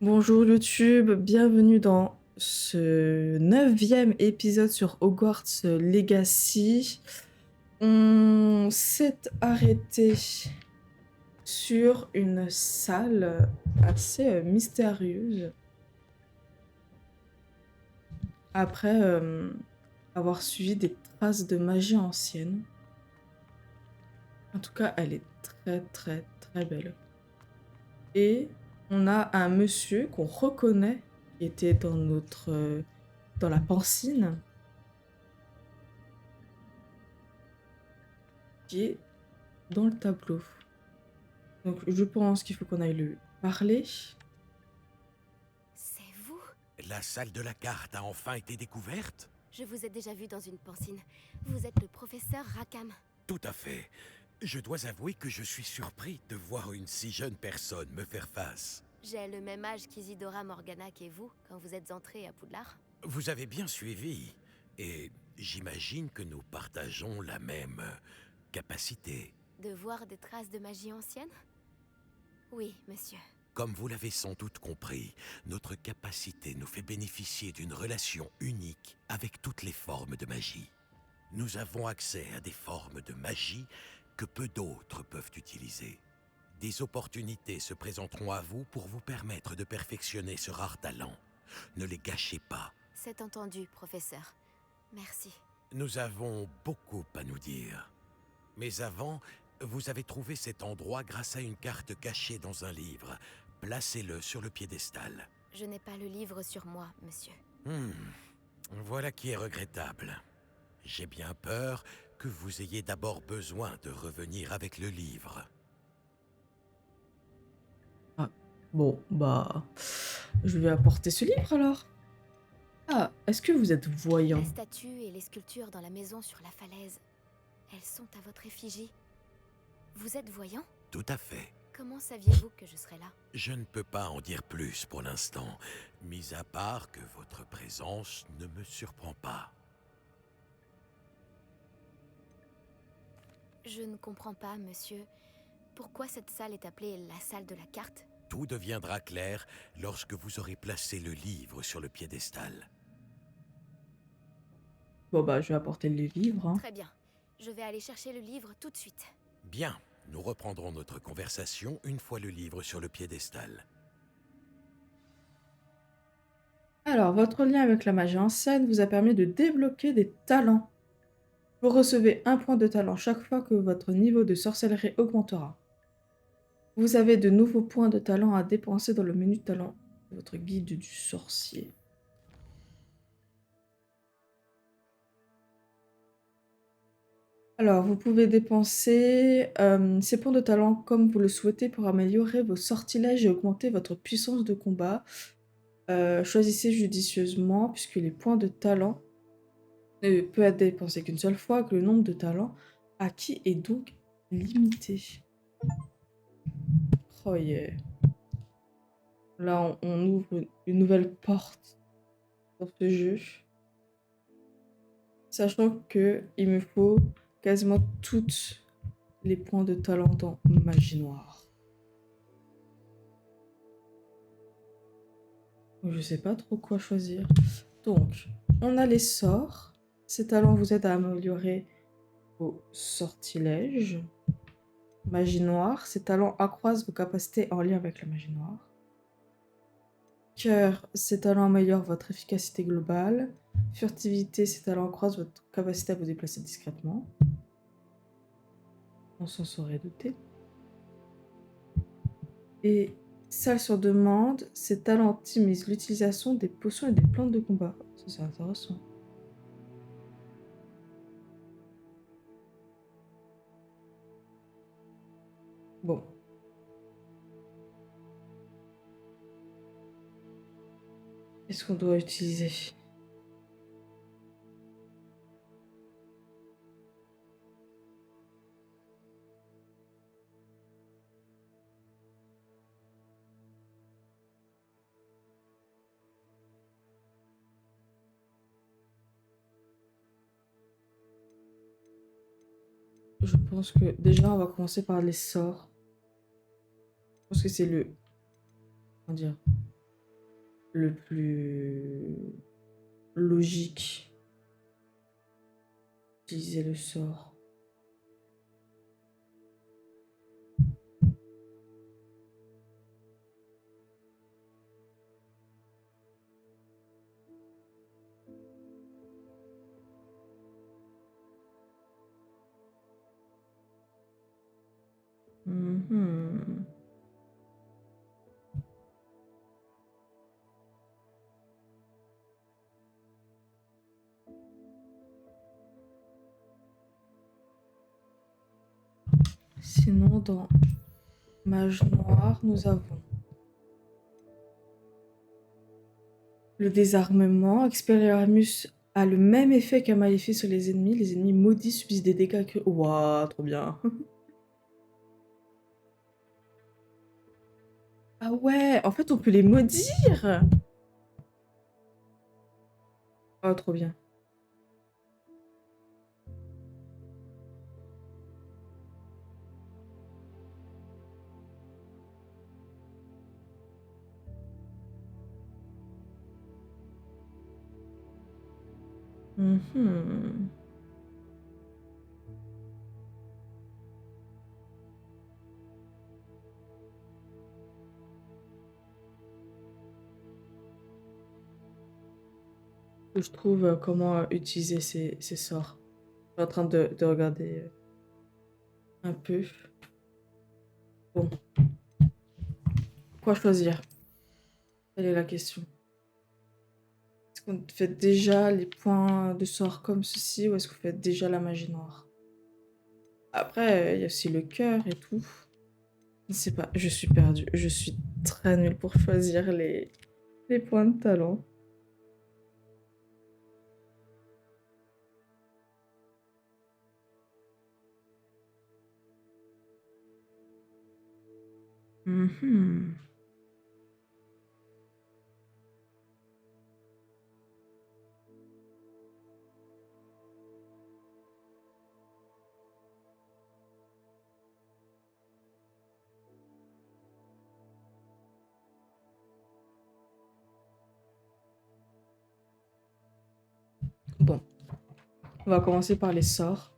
Bonjour YouTube, bienvenue dans ce 9e épisode sur Hogwarts Legacy. On s'est arrêté sur une salle assez mystérieuse après avoir suivi des traces de magie ancienne. En tout cas, elle est très belle. Et on a un monsieur qu'on reconnaît qui était dans dans la pancine, qui est dans le tableau. Donc je pense qu'il faut qu'on aille lui parler. C'est vous? La salle de la carte a enfin été découverte? Je vous ai déjà vu dans une pancine. Vous êtes le professeur Rackham. Tout à fait. Je dois avouer que je suis surpris de voir une si jeune personne me faire face. J'ai le même âge qu'Isidora Morgana et vous quand vous êtes entrés à Poudlard. Vous avez bien suivi, et j'imagine que nous partageons la même capacité. De voir des traces de magie ancienne? Oui, monsieur. Comme vous l'avez sans doute compris, notre capacité nous fait bénéficier d'une relation unique avec toutes les formes de magie. Nous avons accès à des formes de magie que peu d'autres peuvent utiliser. Des opportunités se présenteront à vous pour vous permettre de perfectionner ce rare talent. Ne les gâchez pas. C'est entendu, professeur. Merci. Nous avons beaucoup à nous dire. Mais avant, vous avez trouvé cet endroit grâce à une carte cachée dans un livre. Placez-le sur le piédestal. Je n'ai pas le livre sur moi, monsieur. Voilà qui est regrettable. J'ai bien peur que vous ayez d'abord besoin de revenir avec le livre. Ah, bon, bah, je vais apporter ce livre alors. Ah, est-ce que vous êtes voyant? Les statues et les sculptures dans la maison sur la falaise, elles sont à votre effigie. Vous êtes voyant? Tout à fait. Comment saviez-vous que je serais là? Je ne peux pas en dire plus pour l'instant, mis à part que votre présence ne me surprend pas. Je ne comprends pas, monsieur. Pourquoi cette salle est appelée la salle de la carte? Tout deviendra clair lorsque vous aurez placé le livre sur le piédestal. Bon bah, je vais apporter le livre, hein. Très bien. Je vais aller chercher le livre tout de suite. Bien, nous reprendrons notre conversation une fois le livre sur le piédestal. Alors, votre lien avec la magie ancienne vous a permis de débloquer des talents. Vous recevez un point de talent chaque fois que votre niveau de sorcellerie augmentera. Vous avez de nouveaux points de talent à dépenser dans le menu talent de votre guide du sorcier. Alors, vous pouvez dépenser ces points de talent comme vous le souhaitez pour améliorer vos sortilèges et augmenter votre puissance de combat. Choisissez judicieusement puisque les points de talent ne peuvent être dépensés qu'une seule fois, que le nombre de talents acquis est donc limité. Oh yeah. Là, on ouvre une nouvelle porte dans ce jeu. Sachant que il me faut quasiment toutes les points de talent dans magie noire. Je sais pas trop quoi choisir. Donc, on a les sorts. Ces talents vous aident à améliorer vos sortilèges. Magie noire. Ces talents accroissent vos capacités en lien avec la magie noire. Cœur. Ces talents améliorent votre efficacité globale. Furtivité. Ces talents accroissent votre capacité à vous déplacer discrètement. On s'en serait douté. Et salle sur demande, ces talents optimisent l'utilisation des potions et des plantes de combat. Ça, c'est intéressant. Bon. Qu'est-ce qu'on doit utiliser? Je pense que déjà, on va commencer par les sorts. Je pense que c'est le... Comment dire? le plus logique. Utiliser le sort. Mhm. Sinon, dans Mage Noir, nous avons le désarmement. Expelliarmus a le même effet qu'un maléfice sur les ennemis. Les ennemis maudits subissent des dégâts que... Waouh, trop bien. Ah ouais, en fait, on peut les maudire. Oh, trop bien. Mhm. Je trouve comment utiliser ces sorts. Je suis en train de regarder un peu. Bon, quoi choisir? Telle est la question. Est-ce qu'on fait déjà les points de sort comme ceci ou est-ce qu'on fait déjà la magie noire? Après, il y a aussi le cœur et tout. Je ne sais pas, je suis perdue. Je suis très nulle pour choisir les points de talent. Mhm. Bon, on va commencer par les sorts.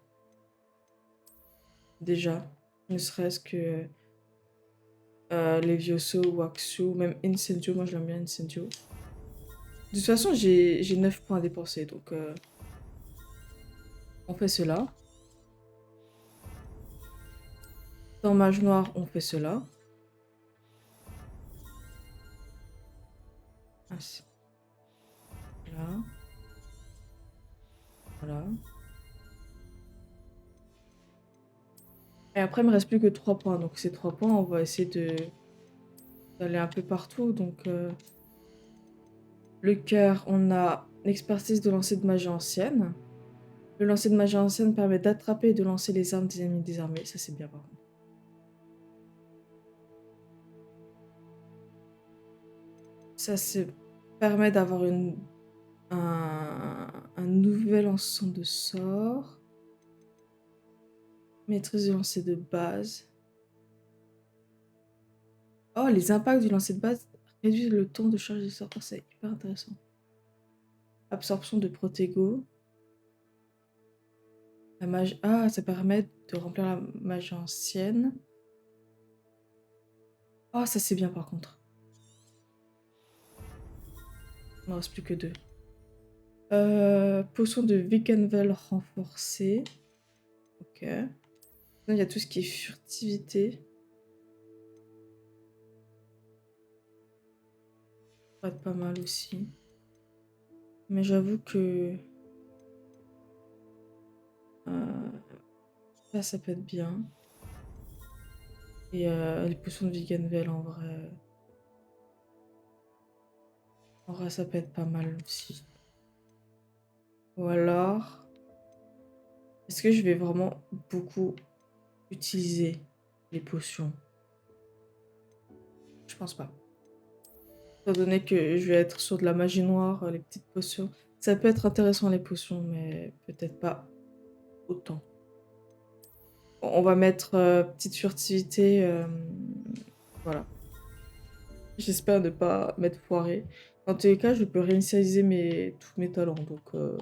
Déjà, ne serait-ce que Levioso ou Axio, même Incendio. Moi, je l'aime bien, Incendio. De toute façon, j'ai 9 points à dépenser, donc on fait cela. Dans Mage Noir, on fait cela. Ah, voilà. Voilà. Et après, il me reste plus que 3 points. Donc ces 3 points, on va essayer d'aller un peu partout. Donc le cœur, on a l'expertise de lancer de magie ancienne. Le lancer de magie ancienne permet d'attraper et de lancer les armes des ennemis désarmés. Ça, c'est bien par contre. Ça permet d'avoir un nouvel ensemble de sorts. Maîtrise du lancer de base. Oh, les impacts du lancer de base réduisent le temps de charge des sorts. Oh, c'est hyper intéressant. Absorption de Protego. La magie... Ah, ça permet de remplir la magie ancienne. Oh, ça c'est bien par contre. Il ne reste plus que 2. Potion de Vikenvel renforcée. Ok. Il y a tout ce qui est furtivité. Ça va être pas mal aussi. Mais j'avoue que... ça peut être bien. Et les potions de Vikenvel en vrai... En vrai, ça peut être pas mal aussi. Ou alors... Est-ce que je vais vraiment beaucoup utiliser les potions? Je pense pas. Étant donné que je vais être sur de la magie noire, les petites potions. Ça peut être intéressant les potions, mais peut-être pas autant. On va mettre petite furtivité. Voilà. J'espère ne pas m'être foirée. Dans tous les cas, je peux réinitialiser tous mes talents, donc on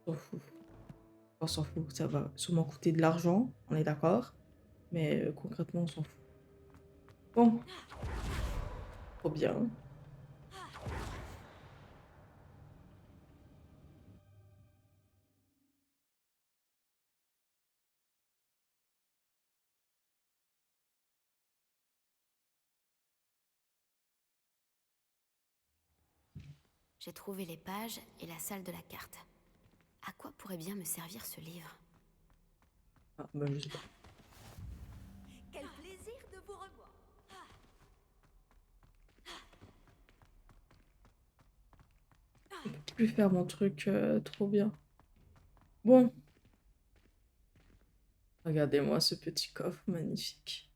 s'en fout. On s'en fout, ça va sûrement coûter de l'argent, on est d'accord, mais concrètement, on s'en fout. Bon, trop bien. J'ai trouvé les pages et la salle de la carte. À quoi pourrait bien me servir ce livre? Ah, bah, je sais pas. Quel plaisir de vous revoir. Je peux plus faire mon truc trop bien. Bon, regardez-moi ce petit coffre magnifique.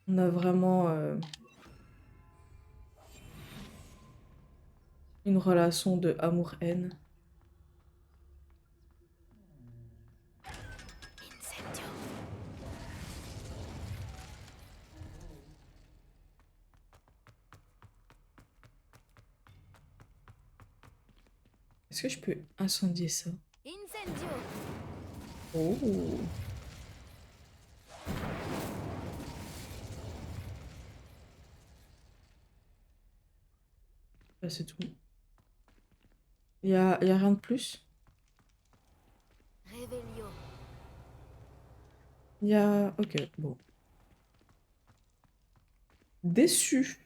On a vraiment une relation de amour-haine. Incendio. Est-ce que je peux incendier ça? Incendio. Oh, bah, c'est tout. Y a rien de plus? Revelio. Y a... Ok, bon. Déçu.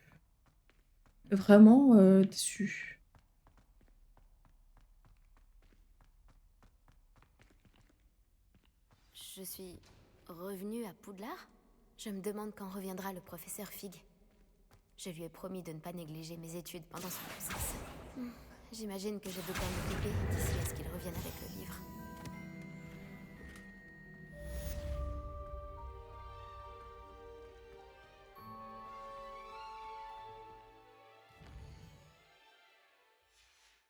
Vraiment déçu. Je suis revenue à Poudlard? Je me demande quand reviendra le professeur Fig. Je lui ai promis de ne pas négliger mes études pendant son absence. J'imagine que je devrais m'occuper d'ici à ce qu'il revienne avec le livre.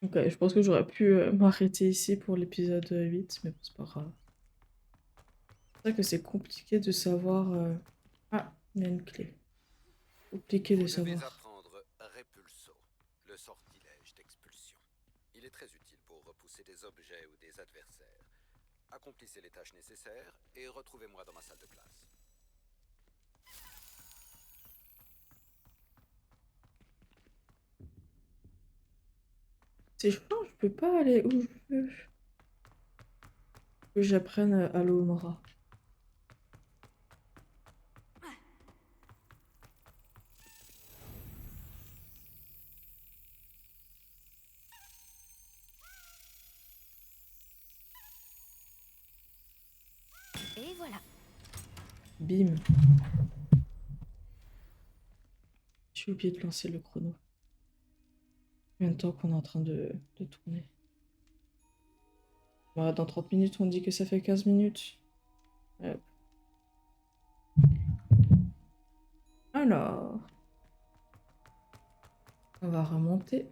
Ok, je pense que j'aurais pu m'arrêter ici pour l'épisode 8, mais bon, c'est pas grave. C'est vrai que c'est compliqué de savoir... Ah, il y a une clé. Compliqué de Vous devez savoir. apprendre Repulso, le sortilège d'expulsion. Il est très utile pour repousser des objets ou des adversaires. Accomplissez les tâches nécessaires et retrouvez-moi dans ma salle de classe. C'est chiant, je peux pas aller où je veux. Que j'apprenne à l'Omora. Et voilà. Bim. J'ai oublié de lancer le chrono. Combien de temps qu'on est en train de tourner? Bah, dans 30 minutes, on dit que ça fait 15 minutes. Hop. Alors, on va remonter.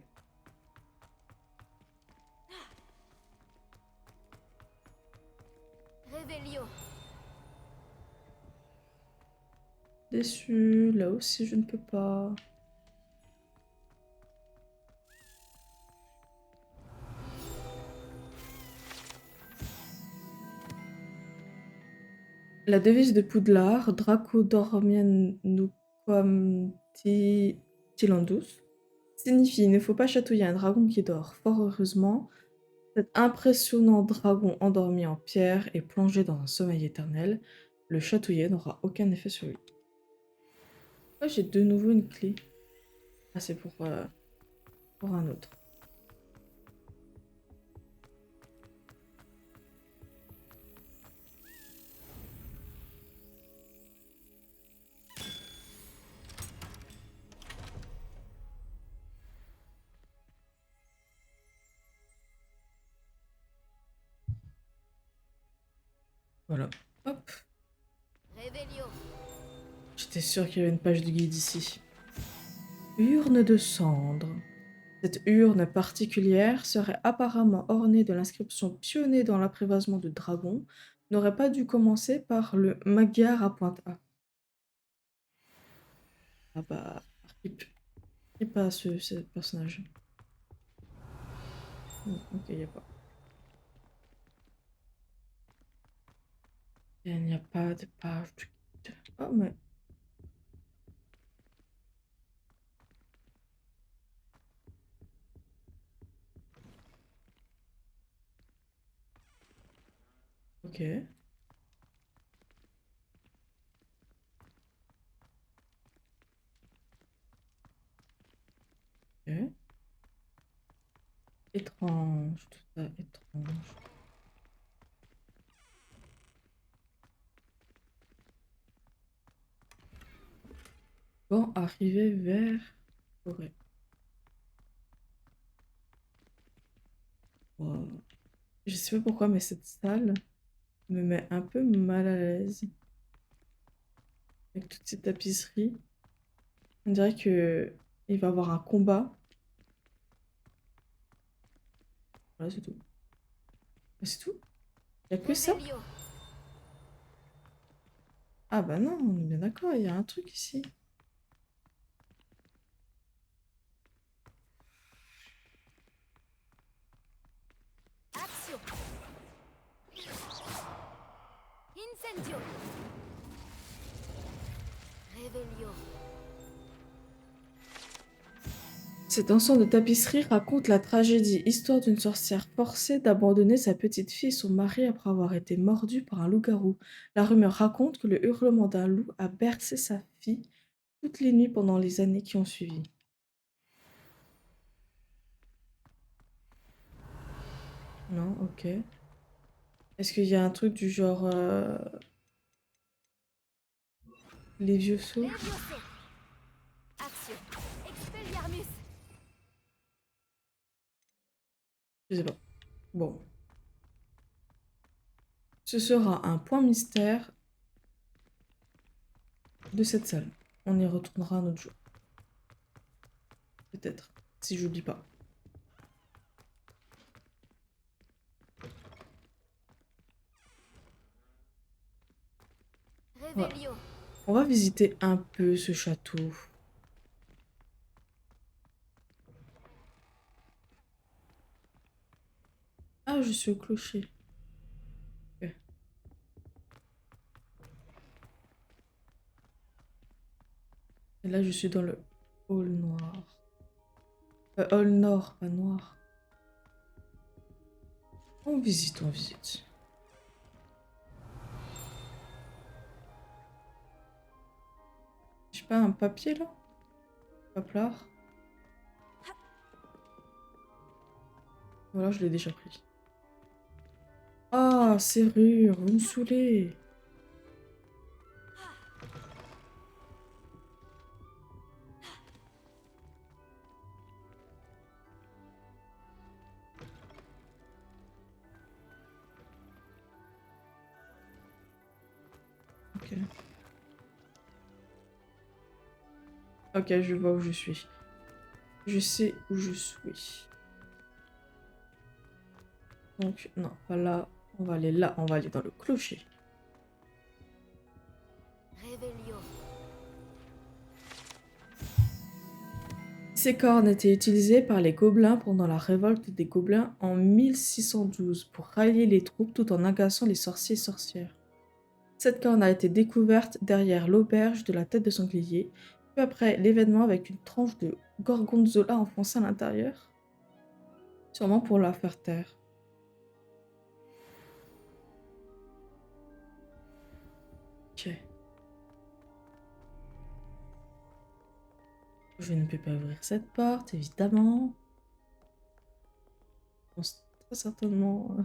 Revelio. Déçu, là aussi je ne peux pas. La devise de Poudlard, Draco Dormiens Nuquam Tilandus, signifie il ne faut pas chatouiller un dragon qui dort. Fort heureusement, cet impressionnant dragon endormi en pierre et plongé dans un sommeil éternel, le chatouiller n'aura aucun effet sur lui. Pourquoi j'ai de nouveau une clé? Ah, c'est pour un autre. Voilà. Hop. Revelio. J'étais sûre qu'il y avait une page de guide ici. Urne de cendre. Cette urne particulière serait apparemment ornée de l'inscription pionnée dans l'apprivoisement de dragon, n'aurait pas dû commencer par le Magyar à pointe A. Ah bah, rip. Rip à ce personnage. Ok, y a pas. Il n'y a pas de page de guide. Oh, mais. Ok. Ok. Étrange, tout ça, étrange. Bon, arriver vers forêt. Wow. Je sais pas pourquoi, mais cette salle me met un peu mal à l'aise. Avec toutes ces tapisseries. On dirait que il va y avoir un combat. Voilà, c'est tout. Ah, c'est tout? Y a que ça? Revelio. Ah bah non, on est bien d'accord, il y a un truc ici. Accio. Incendio. Revelio. Cet ensemble de tapisseries raconte la tragédie, histoire d'une sorcière forcée d'abandonner sa petite fille et son mari après avoir été mordue par un loup-garou. La rumeur raconte que le hurlement d'un loup a bercé sa fille toutes les nuits pendant les années qui ont suivi. Non, ok. Est-ce qu'il y a un truc du genre les vieux sauts? Levioso. Accio. Expelliarmus. Je sais pas. Bon. Ce sera un point mystère de cette salle. On y retournera un autre jour. Peut-être. Si j'oublie pas. Ouais. Revelio. On va visiter un peu ce château. Ah, je suis au clocher. Ok. Et là, je suis dans le hall noir. Hall nord, pas noir. On visite, on visite. J'ai pas un papier là? Paplard? Voilà, je l'ai déjà pris. Ah, serrure, vous me saoulez. Ok. Ok, je vois où je suis. Je sais où je suis. Donc, non, pas là. On va aller là. On va aller dans le clocher. Revelio. Ces cornes étaient utilisées par les gobelins pendant la révolte des gobelins en 1612 pour rallier les troupes tout en agaçant les sorciers et sorcières. Cette corne a été découverte derrière l'auberge de la tête de sanglier, peu après l'événement avec une tranche de gorgonzola enfoncée à l'intérieur, sûrement pour la faire taire. Ok. Je ne peux pas ouvrir cette porte, évidemment. Je pense très certainement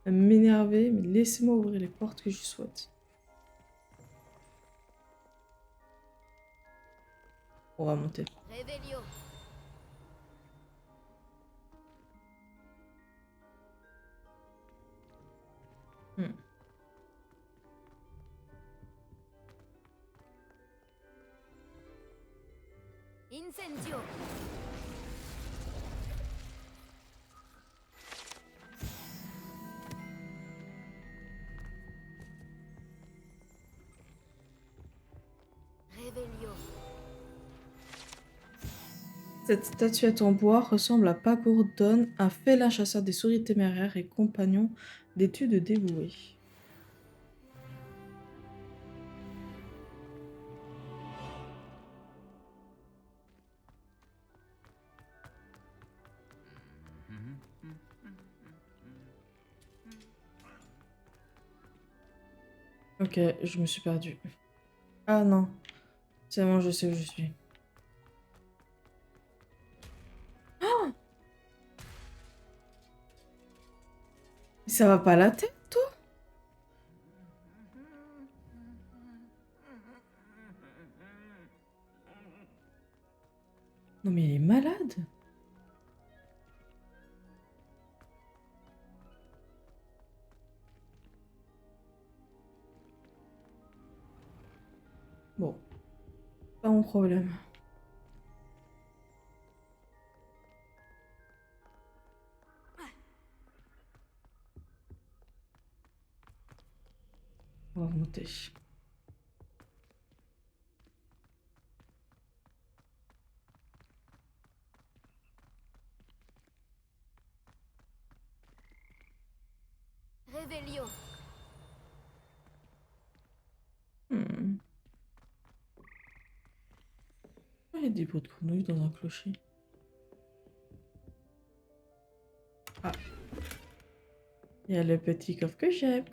m'énerver, mais laissez-moi ouvrir les portes que je souhaite. On va monter. Revelio. Hmm. Incendio. Revelio. Cette statuette en bois ressemble à Pagurdon, un félin chasseur des souris téméraires et compagnon d'études dévoué. Ok, je me suis perdue. Ah non, c'est bon, je sais où je suis. Ça va pas la tête, toi? Non mais il est malade. Bon, pas mon problème. On va remonter. Révélio. Hmm. Ah, il y a des bruits de grenouilles dans un clocher. Ah, il y a le petit coffre que j'aime.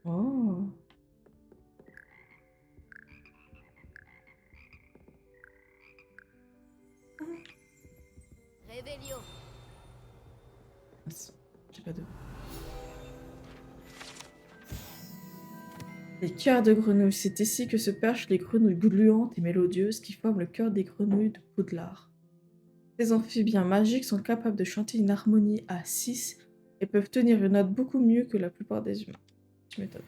Oh. Révélio. Mince, j'ai pas de... Les cœurs de grenouilles, c'est ici que se perchent les grenouilles gluantes et mélodieuses qui forment le cœur des grenouilles de Poudlard. Ces amphibiens magiques sont capables de chanter une harmonie à 6 et peuvent tenir une note beaucoup mieux que la plupart des humains. Tu m'étonnes.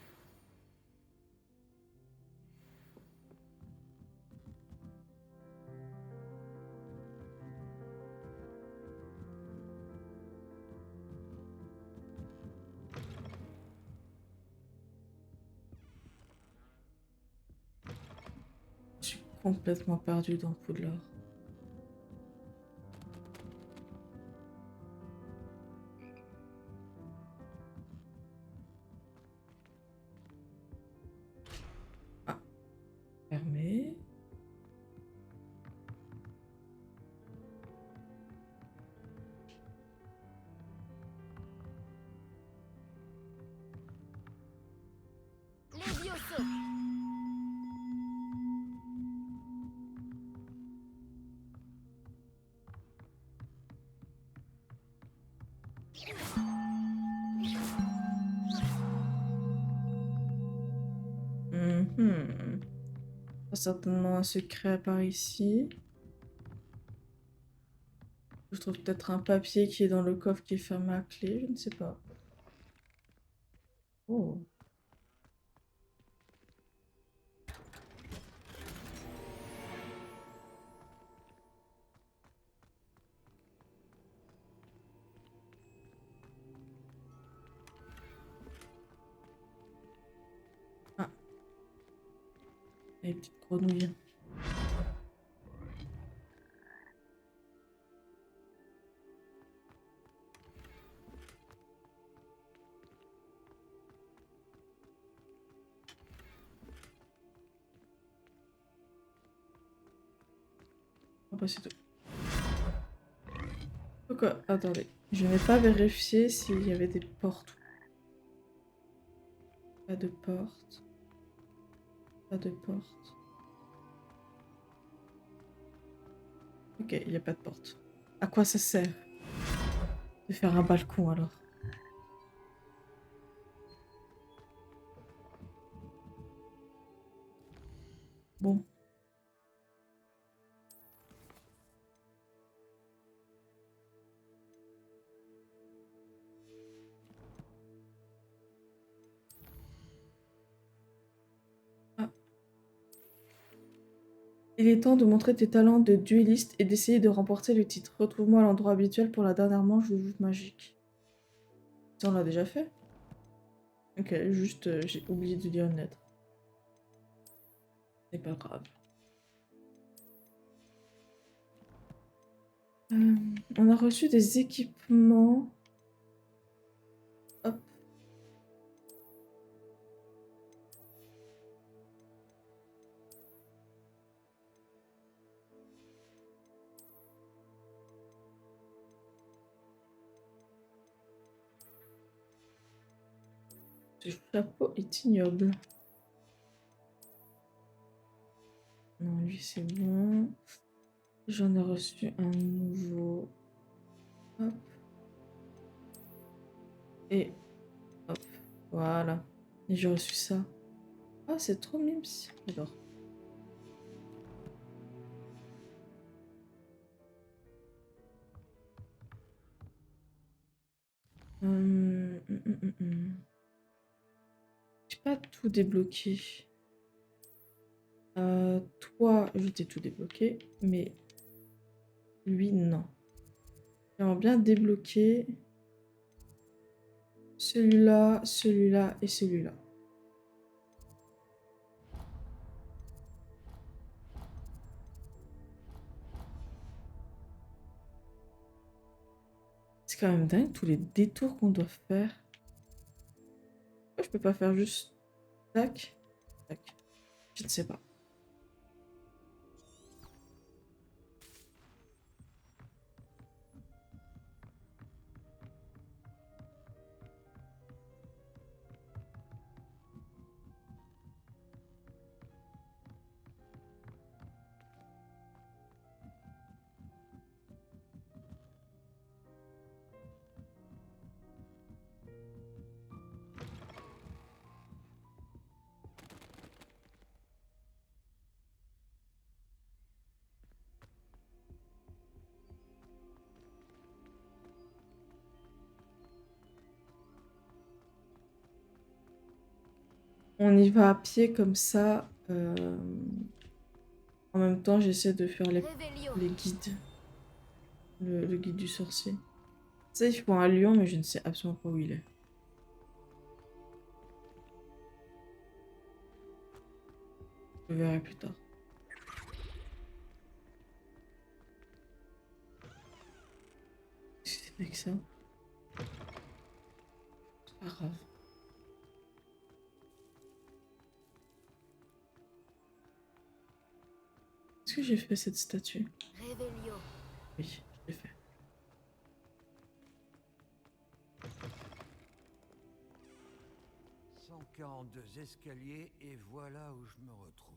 Je suis complètement perdue dans Poudlard. Ah, fermé. Levioso. Mhm. Il y a certainement un secret par ici. Je trouve peut-être un papier qui est dans le coffre qui est fermé à clé, je ne sais pas. Oh. Ah, les petites grenouilles. Ah bah c'est tout. Pourquoi? Attendez. Je n'ai pas vérifié s'il y avait des portes. Pas de porte. Pas de porte. Ok, il n'y a pas de porte. À quoi ça sert de faire un balcon alors? Bon. Il est temps de montrer tes talents de duelliste et d'essayer de remporter le titre. Retrouve-moi à l'endroit habituel pour la dernière manche de joute magique. Ça, on l'a déjà fait? Ok, juste, j'ai oublié de lire une lettre. C'est pas grave. On a reçu des équipements. Hop. Ce chapeau est ignoble. Non, lui c'est bon. J'en ai reçu un nouveau. Hop. Et hop. Voilà. Et j'ai reçu ça. Ah, c'est trop mimes. J'adore. J'ai pas tout débloqué. Toi, je t'ai tout débloqué, mais lui, non. J'aimerais bien débloquer celui-là, celui-là et celui-là. C'est quand même dingue tous les détours qu'on doit faire. Pourquoi je peux pas faire juste tac, tac. Je ne sais pas. On y va à pied comme ça. En même temps, j'essaie de faire Réveillon. les guides. Le guide du sorcier. Ça, il faut un lion, mais je ne sais absolument pas où il est. Je verrai plus tard. Qu'est-ce que c'était que ça? C'est pas grave. Est-ce que j'ai fait cette statue? Réveillon. Oui, je l'ai fait. 142 escaliers et voilà où je me retrouve.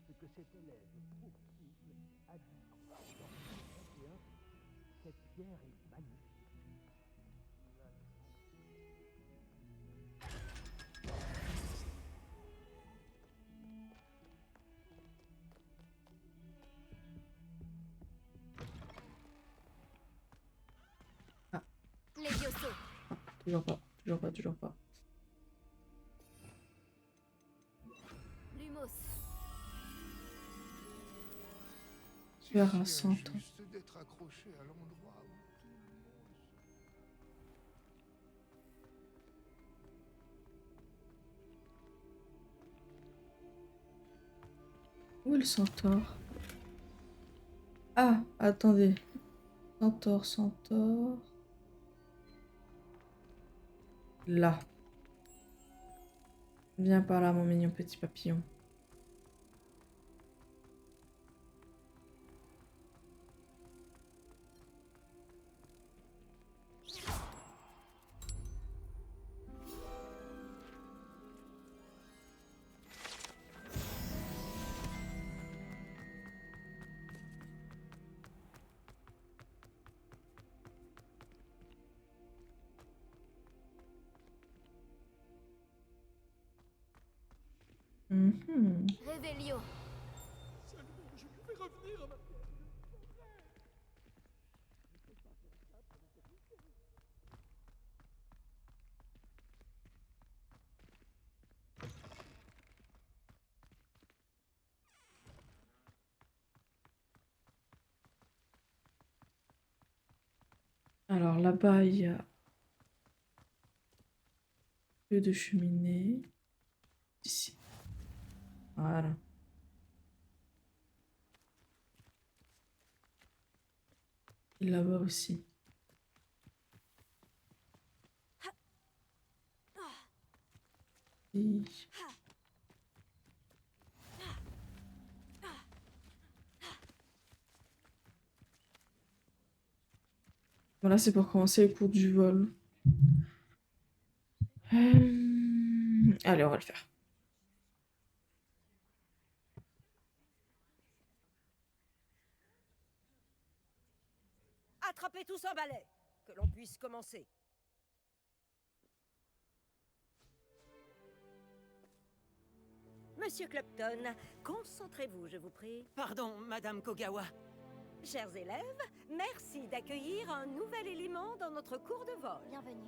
Ce que cet élève poursuivre a dit en 1931, cette pierre est magnifique. Levioso. Toujours pas, toujours pas, toujours pas. Lumos. Vers un centre. Juste d'être accroché à l'endroit où tout le monde Où est le centaure? Ah, attendez. Centaure, centaure. Là. Viens par là, mon mignon petit papillon. Mhm. Réveillon. Alors là-bas, il y a peu de cheminée. Ici. Voilà. Et là-bas aussi. Et voilà, c'est pour commencer le cours du vol. Allez, on va le faire. Attrapez tous un balai, que l'on puisse commencer. Monsieur Clapton, concentrez-vous, je vous prie. Pardon, Madame Kogawa. Chers élèves, merci d'accueillir un nouvel élément dans notre cours de vol. Bienvenue.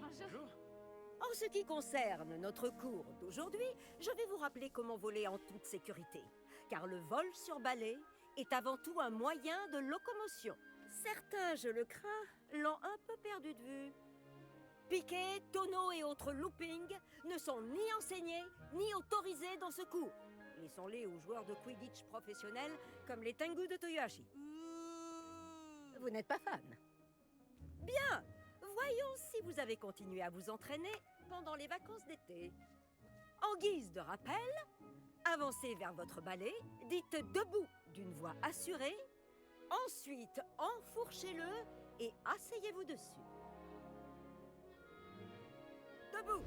En ce qui concerne notre cours d'aujourd'hui, je vais vous rappeler comment voler en toute sécurité. Car le vol sur balai est avant tout un moyen de locomotion. Certains, je le crains, l'ont un peu perdu de vue. Piquet, tonneaux et autres loopings ne sont ni enseignés ni autorisés dans ce cours. Laissons-les aux joueurs de Quidditch professionnels comme les Tengu de Toyohashi. Vous n'êtes pas fan? Bien! Voyons si vous avez continué à vous entraîner pendant les vacances d'été. En guise de rappel, avancez vers votre balai, dites debout d'une voix assurée, ensuite enfourchez-le et asseyez-vous dessus. Debout!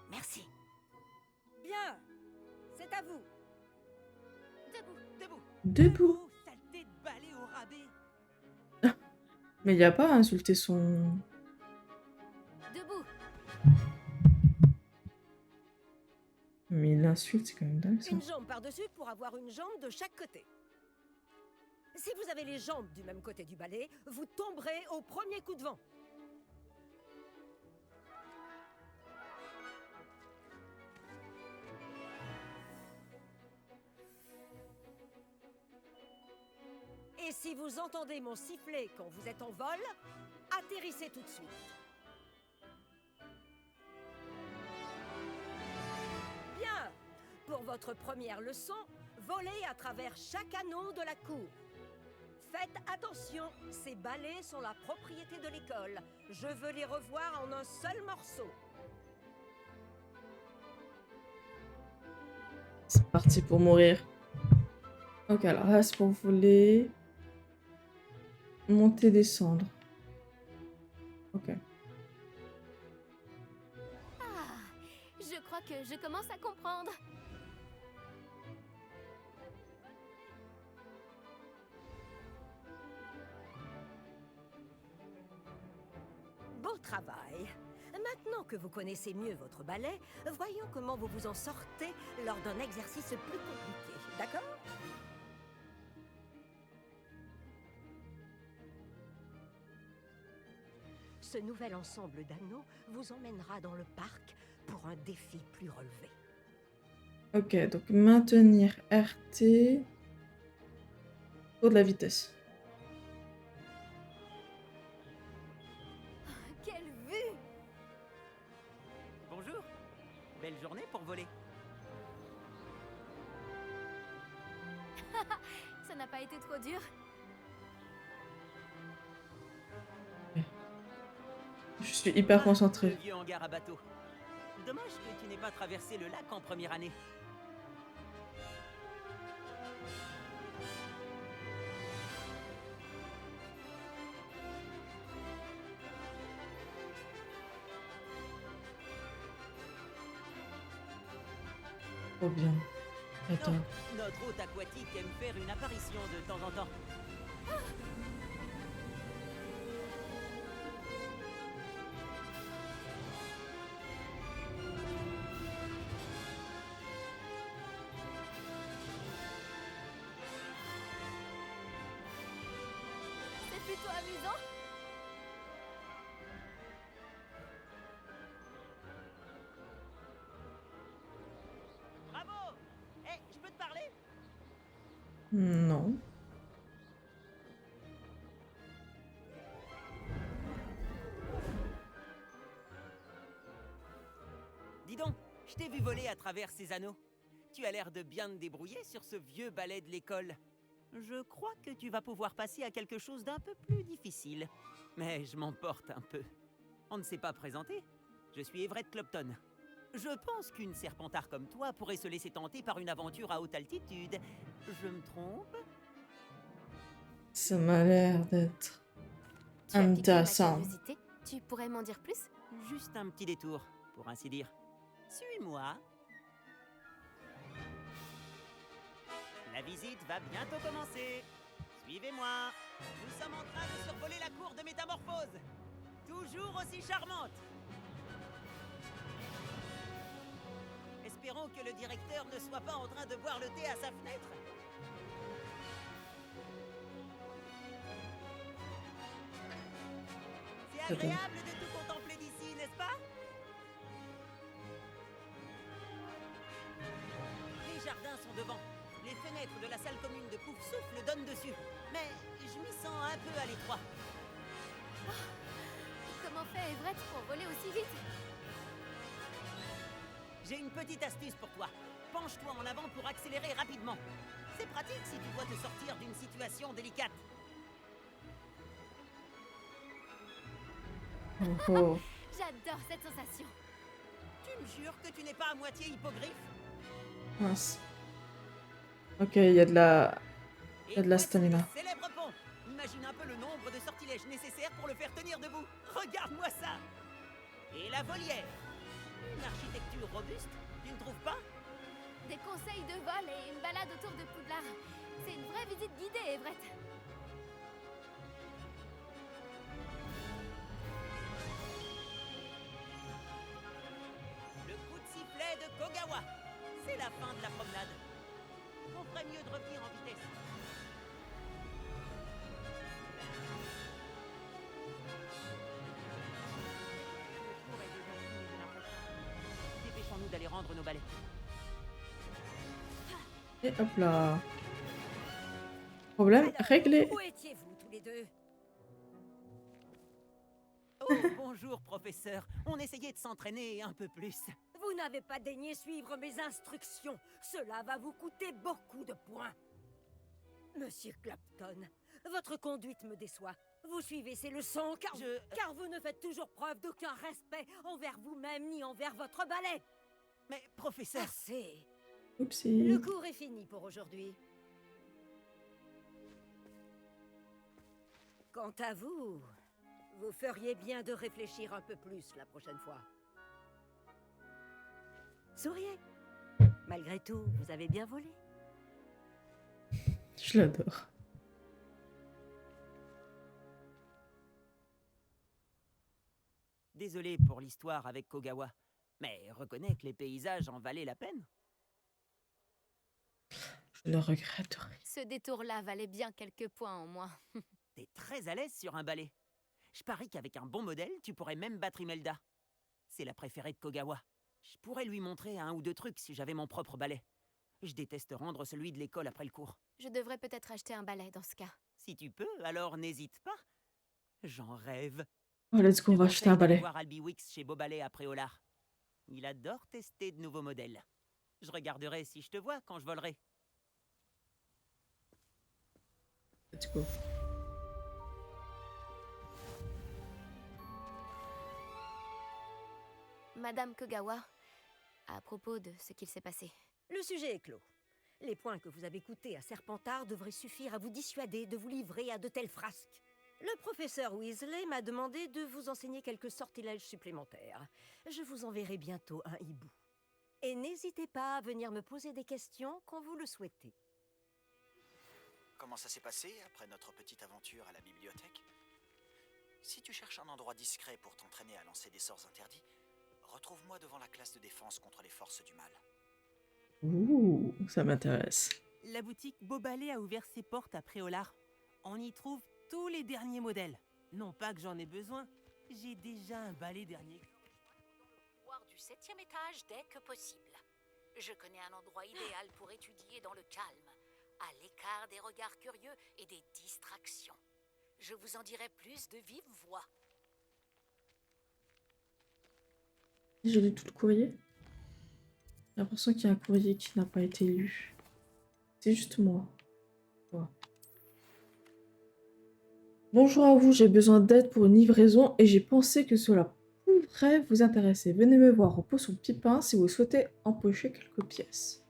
Merci. Bien! C'est à vous! Debout. Debout. Oh, saleté de balai au rabais. Mais il n'y a pas à insulter son... Debout. Mais l'insulte, c'est quand même dingue, ça. Une jambe par-dessus pour avoir une jambe de chaque côté. Si vous avez les jambes du même côté du balai, vous tomberez au premier coup de vent. Et si vous entendez mon sifflet quand vous êtes en vol, atterrissez tout de suite. Bien! Pour votre première leçon, volez à travers chaque anneau de la cour. Faites attention, ces balais sont la propriété de l'école. Je veux les revoir en un seul morceau. C'est parti pour mourir. Ok, alors là, c'est pour voler. Monter, descendre. Ok. Ah, je crois que je commence à comprendre. Beau travail. Maintenant que vous connaissez mieux votre balai, voyons comment vous vous en sortez lors d'un exercice plus compliqué. D'accord? Ce nouvel ensemble d'anneaux vous emmènera dans le parc pour un défi plus relevé. Ok, donc maintenir RT pour de la vitesse. Quelle vue! Bonjour. Belle journée pour voler. Ça n'a pas été trop dur. Je suis hyper Le concentrée. vieux hangar à bateau. Dommage que tu n'aies pas traversé le lac en première année. Trop bien. Attends. Donc, notre hôte aquatique aime faire une apparition de temps en temps. C'est plutôt amusant. Bravo. Je peux te parler? Non. Je t'ai vu voler à travers ces anneaux. Tu as l'air de bien te débrouiller sur ce vieux balai de l'école. Je crois que tu vas pouvoir passer à quelque chose d'un peu plus difficile. Mais je m'emporte un peu. On ne s'est pas présenté. Je suis Everett Clopton. Je pense qu'une serpentard comme toi pourrait se laisser tenter par une aventure à haute altitude. Je me trompe? Ça m'a l'air d'être Tu as piqué ma intéressant. curiosité. Tu pourrais m'en dire plus? Juste un petit détour, pour ainsi dire. Suis-moi. La visite va bientôt commencer. Suivez-moi. Nous sommes en train de survoler la cour de métamorphose. Toujours aussi charmante. Espérons que le directeur ne soit pas en train de boire le thé à sa fenêtre. C'est agréable de tout contempler d'ici, n'est-ce pas? Les jardins sont devant. Les fenêtres de la salle commune de Pouf Souffle donnent dessus. Mais je m'y sens un peu à l'étroit. Comment fait Everett pour voler aussi vite? J'ai une petite astuce pour toi. Penche-toi en avant pour accélérer rapidement. C'est pratique si tu dois te sortir d'une situation délicate. Oh, oh. J'adore cette sensation. Tu me jures que tu n'es pas à moitié hippogriffe? Mince. Ok, il y a de la... Et Il y a de la voici stamina. le célèbre pont. Imagine un peu le nombre de sortilèges nécessaires pour le faire tenir debout. Regarde-moi ça. Et la volière. Une architecture robuste, tu ne trouves pas? Des conseils de vol et une balade autour de Poudlard. C'est une vraie visite guidée, Everett. Le coup de sifflet de Kogawa. C'est la fin de la promenade. On ferait mieux de revenir en vitesse. Le cours est déjà fini, j'ai l'impression. Dépêchons-nous d'aller rendre nos balais. Et hop là. Problème Alors, réglé. où étiez-vous tous les deux? Oh, bonjour, professeur. On essayait de s'entraîner un peu plus. Vous n'avez pas daigné suivre mes instructions. Cela va vous coûter beaucoup de points. Monsieur Clapton, votre conduite me déçoit. Vous suivez ces leçons car vous ne faites toujours preuve d'aucun respect envers vous-même ni envers votre balai. Mais, professeur... Assez. Oupsie. Le cours est fini pour aujourd'hui. Quant à vous, vous feriez bien de réfléchir un peu plus la prochaine fois. Souriez. Malgré tout, vous avez bien volé. Je l'adore. Désolé pour l'histoire avec Kogawa, mais reconnais que les paysages en valaient la peine. Je le regretterai. Ce détour-là valait bien quelques points en moins. T'es très à l'aise sur un balai. Je parie qu'avec un bon modèle, tu pourrais même battre Imelda. C'est la préférée de Kogawa. Je pourrais lui montrer un ou deux trucs si j'avais mon propre balai. Je déteste rendre celui de l'école après le cours. Je devrais peut-être acheter un balai dans ce cas. Si tu peux, alors n'hésite pas. J'en rêve. Oh, let's go, on va Je te acheter un conseille d'aller balai. voir Albi Wix chez Beaubalais à Préolard. Il adore tester de nouveaux modèles. Je regarderai si je te vois quand je volerai. Let's go. Madame Kogawa, à propos de ce qu'il s'est passé. Le sujet est clos. Les points que vous avez coûtés à Serpentard devraient suffire à vous dissuader de vous livrer à de telles frasques. Le professeur Weasley m'a demandé de vous enseigner quelques sortilèges supplémentaires. Je vous enverrai bientôt un hibou. Et n'hésitez pas à venir me poser des questions quand vous le souhaitez. Comment ça s'est passé après notre petite aventure à la bibliothèque? Si tu cherches un endroit discret pour t'entraîner à lancer des sorts interdits, retrouve-moi devant la classe de défense contre les forces du mal. Ouh, ça m'intéresse. La boutique Beaubalais a ouvert ses portes à Préolard. On y trouve tous les derniers modèles. Non pas que j'en ai besoin, j'ai déjà un balai dernier. Voir du 7e étage dès que possible. Je connais un endroit idéal pour étudier dans le calme, à l'écart des regards curieux et des distractions. Je vous en dirai plus de vive voix. J'ai lu tout le courrier. J'ai l'impression qu'il y a un courrier qui n'a pas été lu. C'est juste moi. Ouais. Bonjour à vous, j'ai besoin d'aide pour une livraison et j'ai pensé que cela pourrait vous intéresser. Venez me voir au poisson Pipin si vous souhaitez empocher quelques pièces.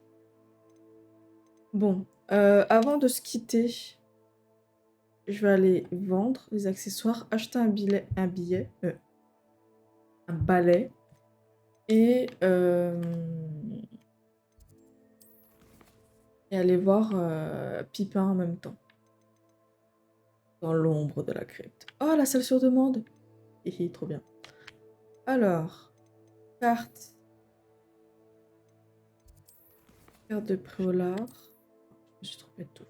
Bon, avant de se quitter, je vais aller vendre les accessoires, acheter un balai et aller voir Pipin en même temps. Dans l'ombre de la crypte. Oh, la salle sur demande. Hihi, trop bien. Alors, carte. Carte de préolard. Je me suis trompée de tout.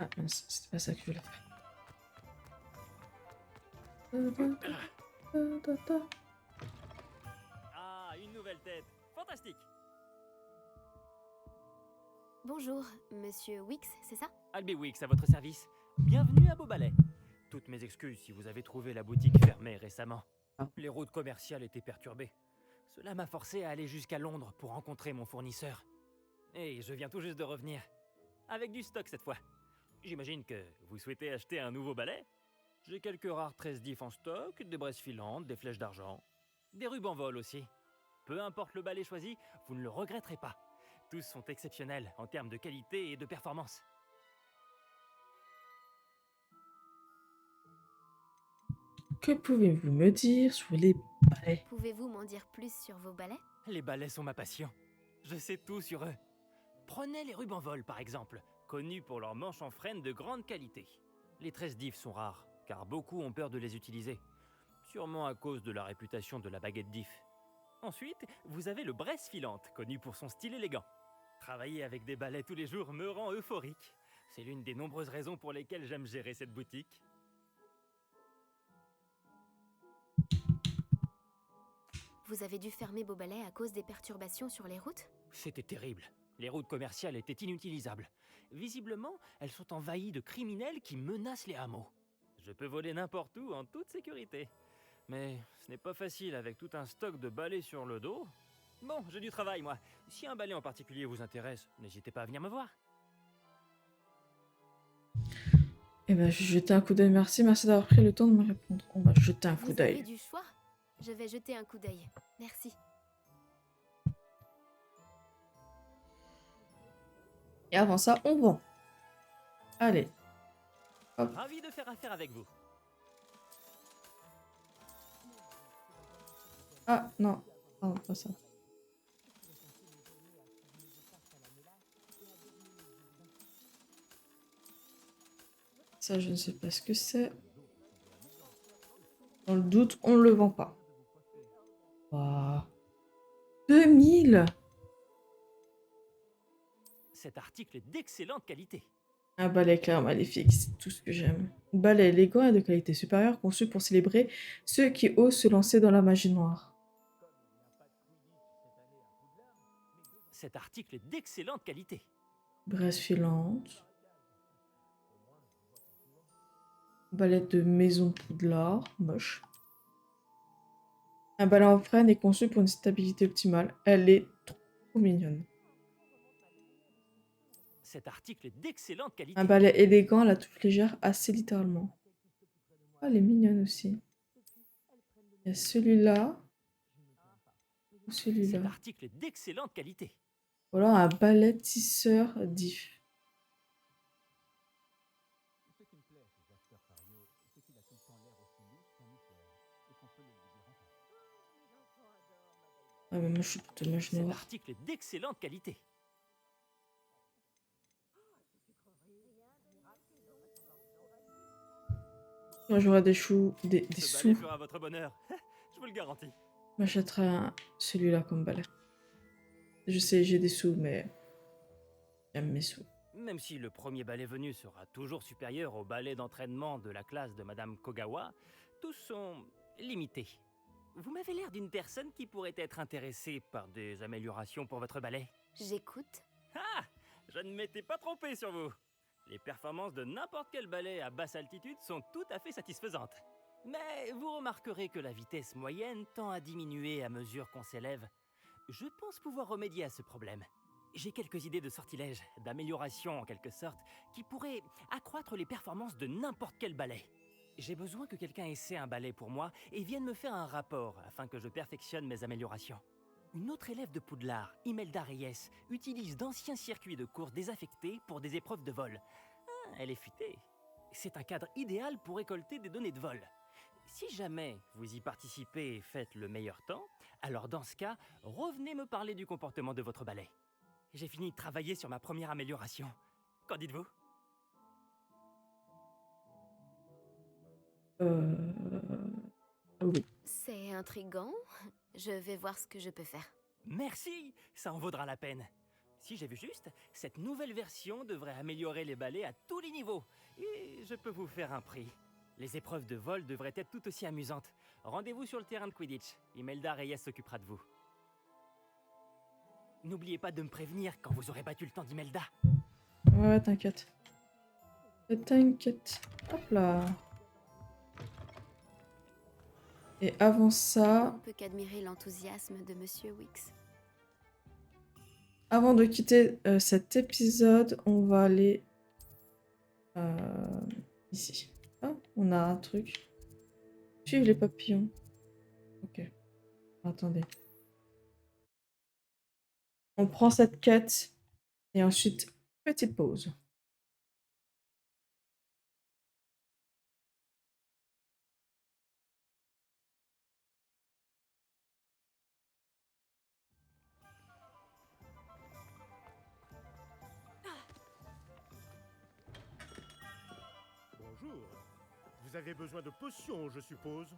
Ah mince, c'était pas ça que je voulais faire. Ah, une nouvelle tête. Fantastique. Bonjour, monsieur Wix, c'est ça? Albie Wix à votre service. Bienvenue à Beaubalais. Toutes mes excuses si vous avez trouvé la boutique fermée récemment. Ah. Les routes commerciales étaient perturbées. Cela m'a forcé à aller jusqu'à Londres pour rencontrer mon fournisseur. Et je viens tout juste de revenir. Avec du stock cette fois. J'imagine que vous souhaitez acheter un nouveau balai? J'ai quelques rares tresses d'if en stock, des braises filantes, des flèches d'argent. Des rubans vol aussi. Peu importe le balai choisi, vous ne le regretterez pas. Tous sont exceptionnels en termes de qualité et de performance. Que pouvez-vous me dire sur les balais? Pouvez-vous m'en dire plus sur vos balais? Les balais sont ma passion. Je sais tout sur eux. Prenez les rubans vol par exemple, connus pour leurs manches en frêne de grande qualité. Les tresses d'if sont rares, car beaucoup ont peur de les utiliser. Sûrement à cause de la réputation de la baguette d'if. Ensuite, vous avez le braise filante, connu pour son style élégant. Travailler avec des balais tous les jours me rend euphorique. C'est l'une des nombreuses raisons pour lesquelles j'aime gérer cette boutique. Vous avez dû fermer Beaubalais à cause des perturbations sur les routes? C'était terrible. Les routes commerciales étaient inutilisables. Visiblement, elles sont envahies de criminels qui menacent les hameaux. Je peux voler n'importe où en toute sécurité. Mais ce n'est pas facile avec tout un stock de balais sur le dos. Bon, j'ai du travail, moi. Si un balai en particulier vous intéresse, n'hésitez pas à venir me voir. Eh ben, je vais jeter un coup d'œil. Merci d'avoir pris le temps de me répondre. On va jeter un coup Vous avez d'œil. du choix? Je vais jeter un coup d'œil. Merci. Et avant ça, on vend. Allez. Hop. Ravi de faire affaire avec vous. Ah, non. Non, pas ça. Ça, je ne sais pas ce que c'est. Dans le doute, on ne le vend pas. Waouh. 2000! Cet article est d'excellente qualité. Un balai clair maléfique, c'est tout ce que j'aime. Un balai élégant et de qualité supérieure conçu pour célébrer ceux qui osent se lancer dans la magie noire. Cet article est d'excellente qualité. Braise filante. Balai de maison Poudlard, moche. Un balai en frêne est conçu pour une stabilité optimale. Elle est trop mignonne. Cet article est d'excellente qualité. Un balai élégant à la touche légère, assez littéralement. Oh, elle est mignonne aussi. Il y a celui-là. Ou celui-là. Cet article est d'excellente qualité. Voilà un balai tisseur d'if. Ah, mais moi je suis plutôt mage Cet noire. article est d'excellente qualité. Moi j'aurais des choux, des Ce balai sous. fera votre bonheur. Je vous le garantis. J'achèterais celui-là comme balai. Je sais, j'ai des sous, mais j'aime mes sous. Même si le premier balai venu sera toujours supérieur au balai d'entraînement de la classe de Madame Kogawa, tous sont limités. Vous m'avez l'air d'une personne qui pourrait être intéressée par des améliorations pour votre balai. J'écoute. Ah! Je ne m'étais pas trompé sur vous. Les performances de n'importe quel balai à basse altitude sont tout à fait satisfaisantes. Mais vous remarquerez que la vitesse moyenne tend à diminuer à mesure qu'on s'élève. Je pense pouvoir remédier à ce problème. J'ai quelques idées de sortilèges, d'amélioration en quelque sorte, qui pourraient accroître les performances de n'importe quel balai. J'ai besoin que quelqu'un essaie un balai pour moi et vienne me faire un rapport afin que je perfectionne mes améliorations. Une autre élève de Poudlard, Imelda Reyes, utilise d'anciens circuits de course désaffectés pour des épreuves de vol. Ah, elle est futée. C'est un cadre idéal pour récolter des données de vol. Si jamais vous y participez et faites le meilleur temps, alors dans ce cas, revenez me parler du comportement de votre balai. J'ai fini de travailler sur ma première amélioration. Qu'en dites-vous? Oui. C'est intriguant. Je vais voir ce que je peux faire. Merci, ça en vaudra la peine. Si j'ai vu juste, cette nouvelle version devrait améliorer les balais à tous les niveaux. Et je peux vous faire un prix. Les épreuves de vol devraient être tout aussi amusantes. Rendez-vous sur le terrain de Quidditch. Imelda Reyes s'occupera de vous. N'oubliez pas de me prévenir quand vous aurez battu le temps d'Imelda. Ouais, t'inquiète. T'inquiète. Hop là. Et avant ça, On peut qu'admirer l'enthousiasme de Monsieur Wicks. avant de quitter cet épisode, on va aller ici. Ah, on a un truc. Suivre les papillons. Ok. Attendez. On prend cette quête et ensuite, petite pause. Bonjour. Vous avez besoin de potions, je suppose.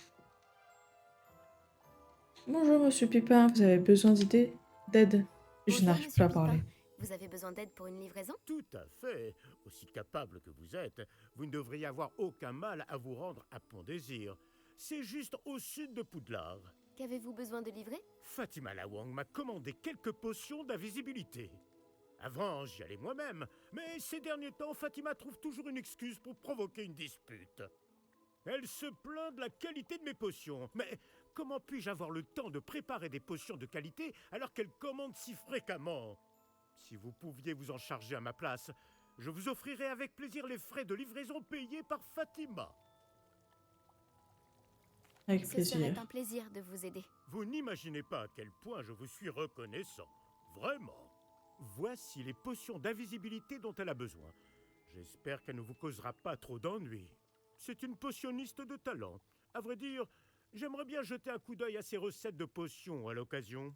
Bonjour, Monsieur Pipin, vous avez besoin d'idées? D'aide? Je Bonjour, n'arrive Monsieur plus à Pipin. parler. Vous avez besoin d'aide pour une livraison? Tout à fait. Aussi capable que vous êtes, vous ne devriez avoir aucun mal à vous rendre à Pont-Désir. C'est juste au sud de Poudlard. Qu'avez-vous besoin de livrer? Fatima Lawang m'a commandé quelques potions d'invisibilité. Avant, j'y allais moi-même, mais ces derniers temps, Fatima trouve toujours une excuse pour provoquer une dispute. Elle se plaint de la qualité de mes potions, mais comment puis-je avoir le temps de préparer des potions de qualité alors qu'elle commande si fréquemment? Si vous pouviez vous en charger à ma place, je vous offrirais avec plaisir les frais de livraison payés par Fatima. Avec Ce plaisir. serait un plaisir de vous aider. Vous n'imaginez pas à quel point je vous suis reconnaissant. Vraiment. Voici les potions d'invisibilité dont elle a besoin. J'espère qu'elle ne vous causera pas trop d'ennuis. C'est une potionniste de talent. À vrai dire, j'aimerais bien jeter un coup d'œil à ses recettes de potions à l'occasion.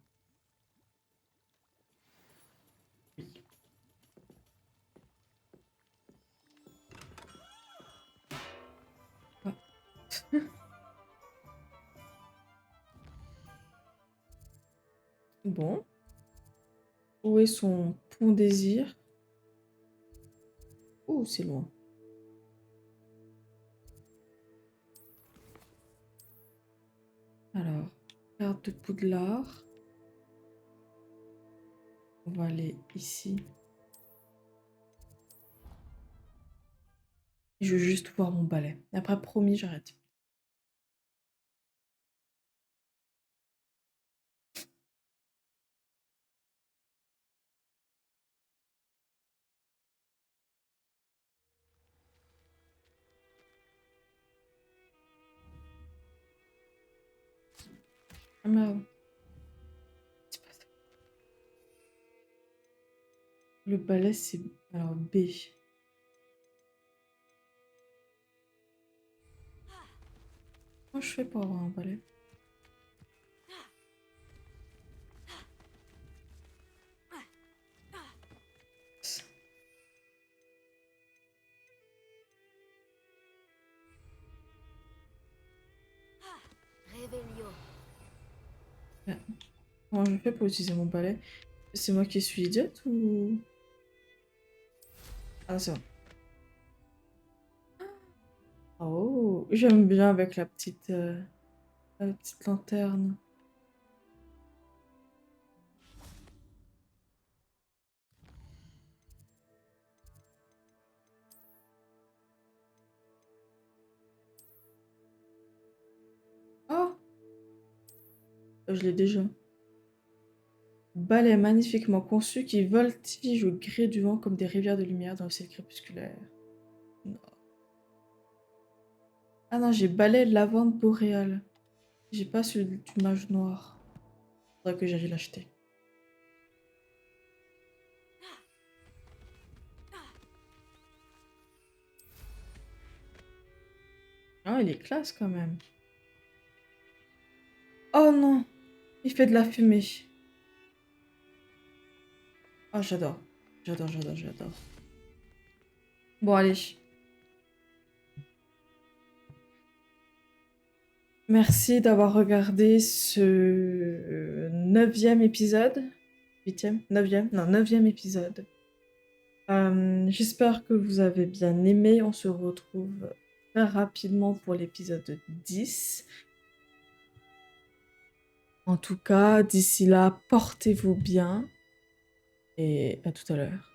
Bon. Où est son pont désir? Oh, c'est loin. Alors, carte de Poudlard. On va aller ici. Je veux juste voir mon balai. Après, promis, j'arrête. Ah merde. C'est pas ça. Le balai, c'est... Alors, B. Comment je fais pour avoir un balai? Réveillon. Comment je fais pour utiliser mon balai? C'est moi qui suis idiote ou... Ah, c'est bon. Oh, j'aime bien avec la petite lanterne. Oh, je l'ai déjà. Balai magnifiquement conçu qui voltige au gré du vent comme des rivières de lumière dans le ciel crépusculaire. Non. Ah non, j'ai balai lavande boréale. J'ai pas celui du mage noir. Faudrait que j'aille l'acheter. Ah, il est classe quand même. Oh non, il fait de la fumée. Oh, j'adore. J'adore, j'adore, j'adore. Bon, allez. Merci d'avoir regardé ce 9e épisode. 8e? 9e? Non, 9e épisode. J'espère que vous avez bien aimé. On se retrouve très rapidement pour l'épisode 10. En tout cas, d'ici là, portez-vous bien et à tout à l'heure.